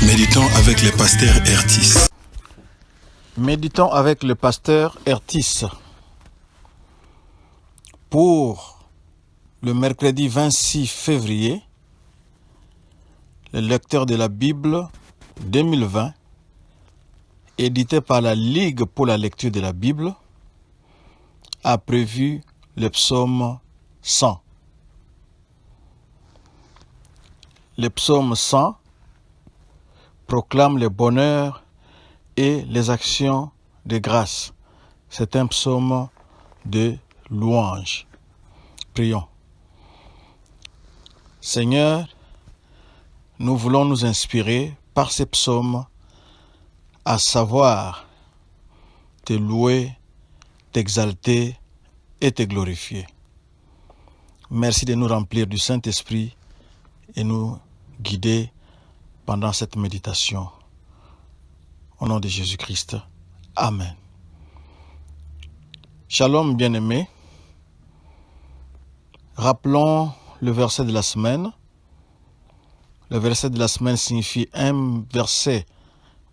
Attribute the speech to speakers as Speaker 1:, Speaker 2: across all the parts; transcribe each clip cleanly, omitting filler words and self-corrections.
Speaker 1: Méditons avec le pasteur Ertis.
Speaker 2: Méditons avec le pasteur Ertis. Pour le mercredi 26 février, le lecteur de la Bible 2020, édité par la Ligue pour la lecture de la Bible, a prévu le psaume 100. Le psaume 100 proclame le bonheur et les actions de grâce. C'est un psaume de louange. Prions. Seigneur, nous voulons nous inspirer par ces psaumes à savoir te louer, t'exalter et te glorifier. Merci de nous remplir du Saint-Esprit et nous guider pendant cette méditation. Au nom de Jésus-Christ. Amen. Shalom bien-aimés. Rappelons le verset de la semaine. Le verset de la semaine signifie un verset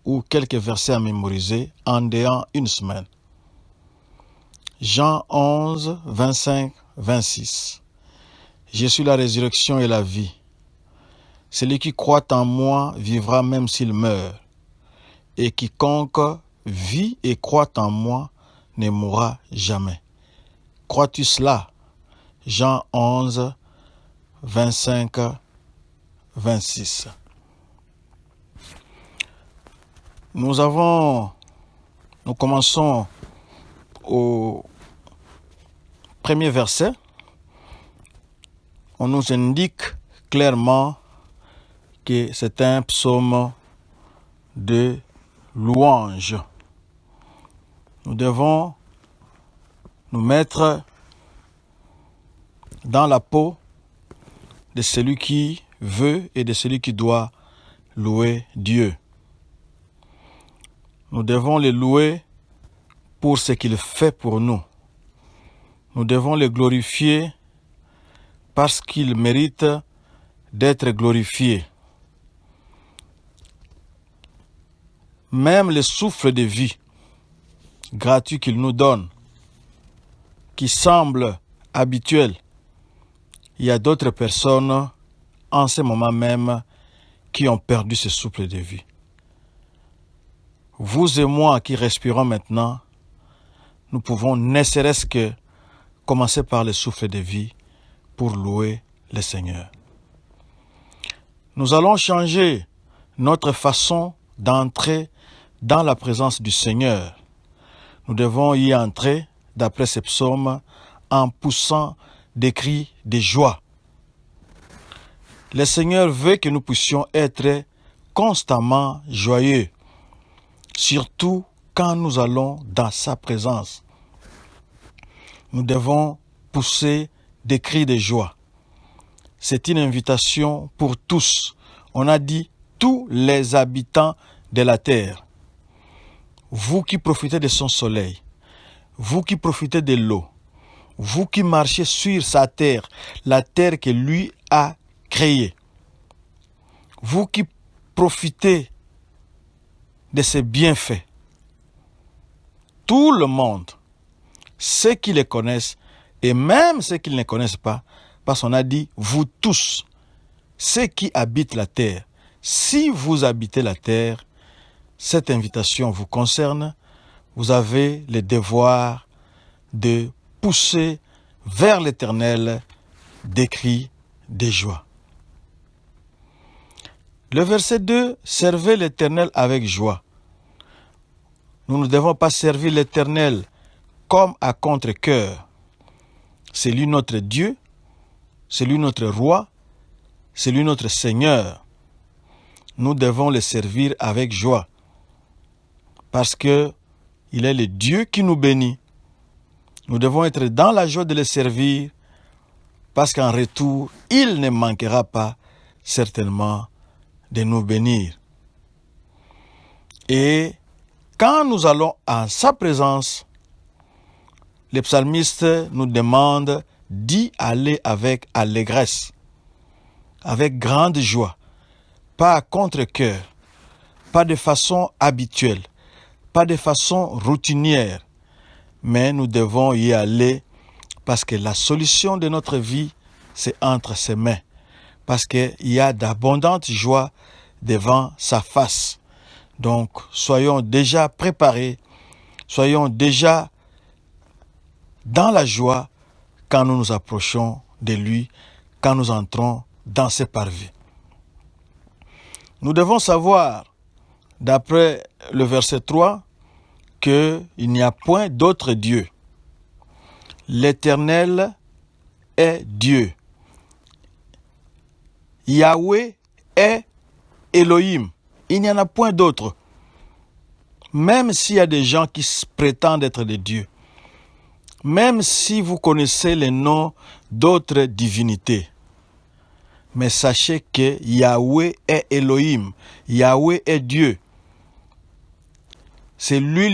Speaker 2: ou quelques versets à mémoriser en déant une semaine. Jean 11, 25, 26. Je suis la résurrection et la vie. Celui qui croit en moi vivra même s'il meurt. Et quiconque vit et croit en moi ne mourra jamais. Crois-tu cela? Jean 11, 25, 26. Nous commençons au premier verset. On nous indique clairement que c'est un psaume de louange. Nous devons nous mettre dans la peau de celui qui veut et de celui qui doit louer Dieu. Nous devons le louer pour ce qu'il fait pour nous. Nous devons le glorifier parce qu'il mérite d'être glorifié. Même le souffle de vie gratuit qu'il nous donne, qui semble habituel, il y a d'autres personnes en ce moment même qui ont perdu ce souffle de vie. Vous et moi qui respirons maintenant, nous pouvons ne serait-ce que commencer par le souffle de vie pour louer le Seigneur. Nous allons changer notre façon d'entrer dans la présence du Seigneur. Nous devons y entrer, d'après ces psaumes, en poussant des cris de joie. Le Seigneur veut que nous puissions être constamment joyeux, surtout quand nous allons dans sa présence. Nous devons pousser des cris de joie. C'est une invitation pour tous. On a dit tous les habitants de la terre. Vous qui profitez de son soleil, vous qui profitez de l'eau, vous qui marchez sur sa terre, la terre que lui a créée, vous qui profitez de ses bienfaits, tout le monde, ceux qui les connaissent et même ceux qui ne les connaissent pas, parce qu'on a dit vous tous, ceux qui habitent la terre, si vous habitez la terre, cette invitation vous concerne, vous avez le devoir de pousser vers l'Éternel des cris de joie. Le verset 2, servez l'Éternel avec joie. Nous ne devons pas servir l'Éternel comme à contre-cœur. C'est lui notre Dieu, c'est lui notre roi, c'est lui notre Seigneur. Nous devons le servir avec joie. Parce que il est le Dieu qui nous bénit. Nous devons être dans la joie de le servir, parce qu'en retour, il ne manquera pas certainement de nous bénir. Et quand nous allons en sa présence, le psalmiste nous demande d'y aller avec allégresse, avec grande joie, pas à contre-cœur, pas de façon habituelle, pas de façon routinière, mais nous devons y aller parce que la solution de notre vie, c'est entre ses mains, parce qu'il y a d'abondantes joies devant sa face. Donc, soyons déjà préparés, soyons déjà dans la joie quand nous nous approchons de lui, quand nous entrons dans ses parvis. Nous devons savoir, d'après le verset 3, qu'il n'y a point d'autre Dieu. L'Éternel est Dieu. Yahweh est Elohim. Il n'y en a point d'autre. Même s'il y a des gens qui prétendent être des dieux, même si vous connaissez les noms d'autres divinités, mais sachez que Yahweh est Elohim. Yahweh est Dieu. C'est lui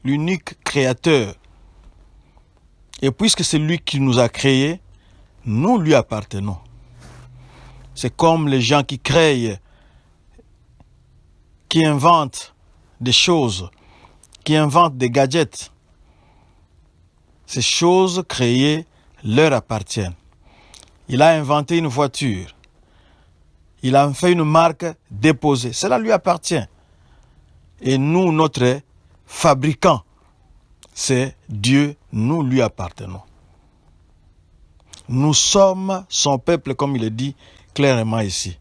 Speaker 2: l'unique créateur. Et puisque c'est lui qui nous a créés, nous lui appartenons. C'est comme les gens qui créent, qui inventent des choses, qui inventent des gadgets. Ces choses créées leur appartiennent. Il a inventé une voiture. Il a fait une marque déposée. Cela lui appartient. Et nous, notre fabricant, c'est Dieu, nous lui appartenons. Nous sommes son peuple, comme il est dit clairement ici,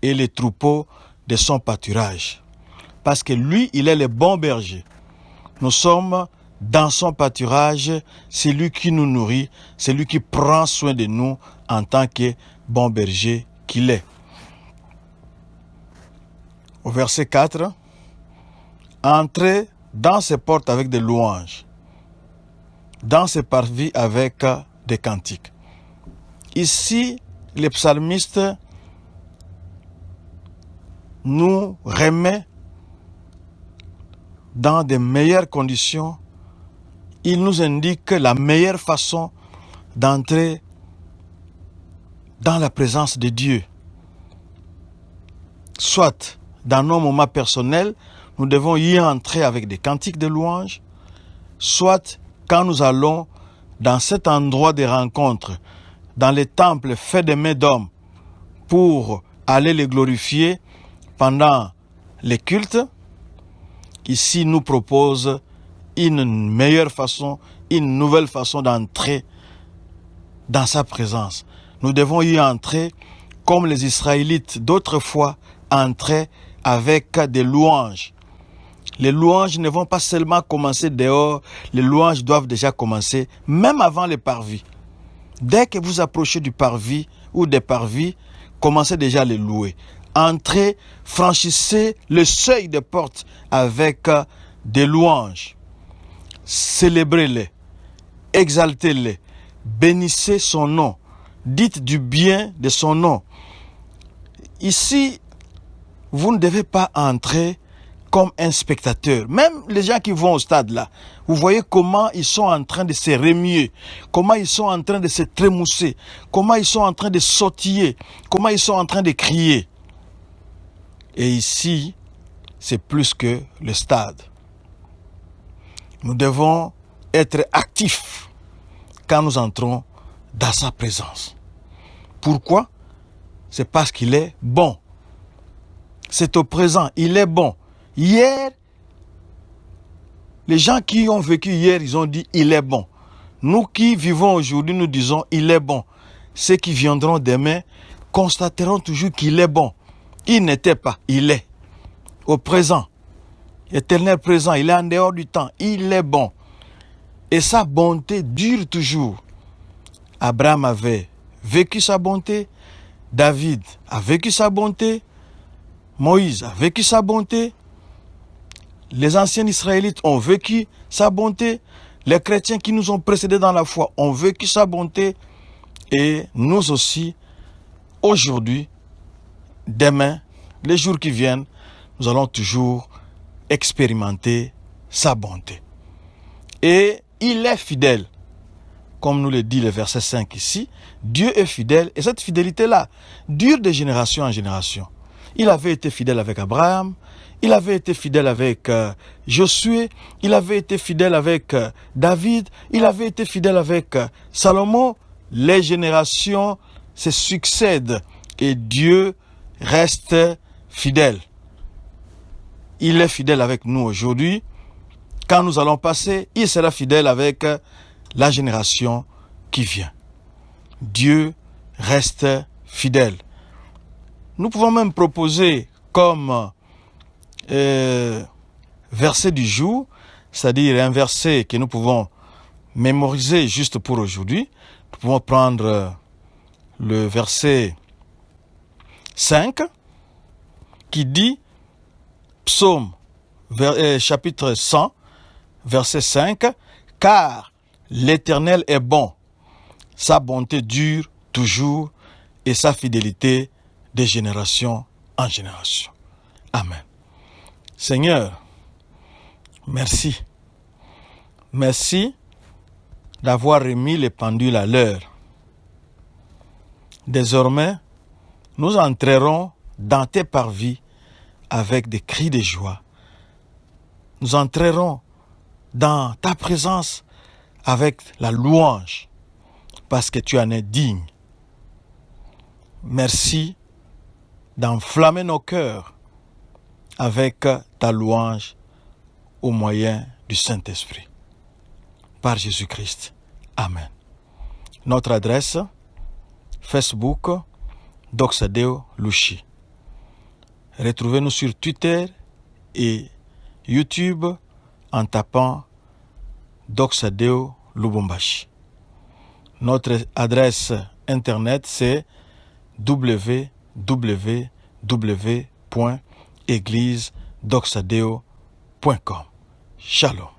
Speaker 2: et les troupeaux de son pâturage. Parce que lui, il est le bon berger. Nous sommes dans son pâturage, c'est lui qui nous nourrit, c'est lui qui prend soin de nous en tant que bon berger qu'il est. Au verset 4, entrez dans ses portes avec des louanges, dans ses parvis avec des cantiques. Ici, le psalmiste nous remet dans de meilleures conditions. Il nous indique la meilleure façon d'entrer dans la présence de Dieu. Soit dans nos moments personnels, nous devons y entrer avec des cantiques de louange, soit quand nous allons dans cet endroit de rencontre, dans les temples faits de mains d'hommes, pour aller les glorifier pendant les cultes. Ici, nous propose une meilleure façon, une nouvelle façon d'entrer dans sa présence. Nous devons y entrer comme les Israélites d'autrefois entraient avec des louanges. Les louanges ne vont pas seulement commencer dehors, les louanges doivent déjà commencer même avant les parvis. Dès que vous approchez du parvis ou des parvis, commencez déjà à les louer. Entrez, franchissez le seuil des portes avec des louanges. Célébrez-les, exaltez-les, bénissez son nom, dites du bien de son nom. Ici, vous ne devez pas entrer comme un spectateur. Même les gens qui vont au stade là, vous voyez comment ils sont en train de se remuer, comment ils sont en train de se trémousser, comment ils sont en train de sautiller, comment ils sont en train de crier. Et ici, c'est plus que le stade. Nous devons être actifs quand nous entrons dans sa présence. Pourquoi? C'est parce qu'il est bon. C'est au présent, il est bon. Hier, les gens qui ont vécu hier, ils ont dit il est bon. Nous qui vivons aujourd'hui, nous disons il est bon. Ceux qui viendront demain constateront toujours qu'il est bon. Il n'était pas, il est. Au présent, éternel présent, il est en dehors du temps, il est bon. Et sa bonté dure toujours. Abraham avait vécu sa bonté, David a vécu sa bonté, Moïse a vécu sa bonté, les anciens Israélites ont vécu sa bonté, les chrétiens qui nous ont précédés dans la foi ont vécu sa bonté, et nous aussi, aujourd'hui, demain, les jours qui viennent, nous allons toujours expérimenter sa bonté. Et il est fidèle. Comme nous le dit le verset 5 ici, Dieu est fidèle et cette fidélité-là dure de génération en génération. Il avait été fidèle avec Abraham, il avait été fidèle avec Josué, il avait été fidèle avec David, il avait été fidèle avec Salomon. Les générations se succèdent et Dieu reste fidèle. Il est fidèle avec nous aujourd'hui. Quand nous allons passer, il sera fidèle avec la génération qui vient. Dieu reste fidèle. Nous pouvons même proposer comme verset du jour, c'est-à-dire un verset que nous pouvons mémoriser juste pour aujourd'hui. Nous pouvons prendre le verset 5 qui dit, Psaume chapitre 100, verset 5, « Car l'Éternel est bon, sa bonté dure toujours et sa fidélité de génération en génération. » Amen. Seigneur, merci. Merci d'avoir remis les pendules à l'heure. Désormais, nous entrerons dans tes parvis avec des cris de joie. Nous entrerons dans ta présence avec la louange parce que tu en es digne. Merci d'enflammer nos cœurs avec ta louange au moyen du Saint-Esprit. Par Jésus-Christ. Amen. Notre adresse, Facebook, Doxadeo Lushi. Retrouvez-nous sur Twitter et YouTube en tapant Doxadeo Lubumbashi. Notre adresse internet c'est www.églisedoxadeo.com. Shalom.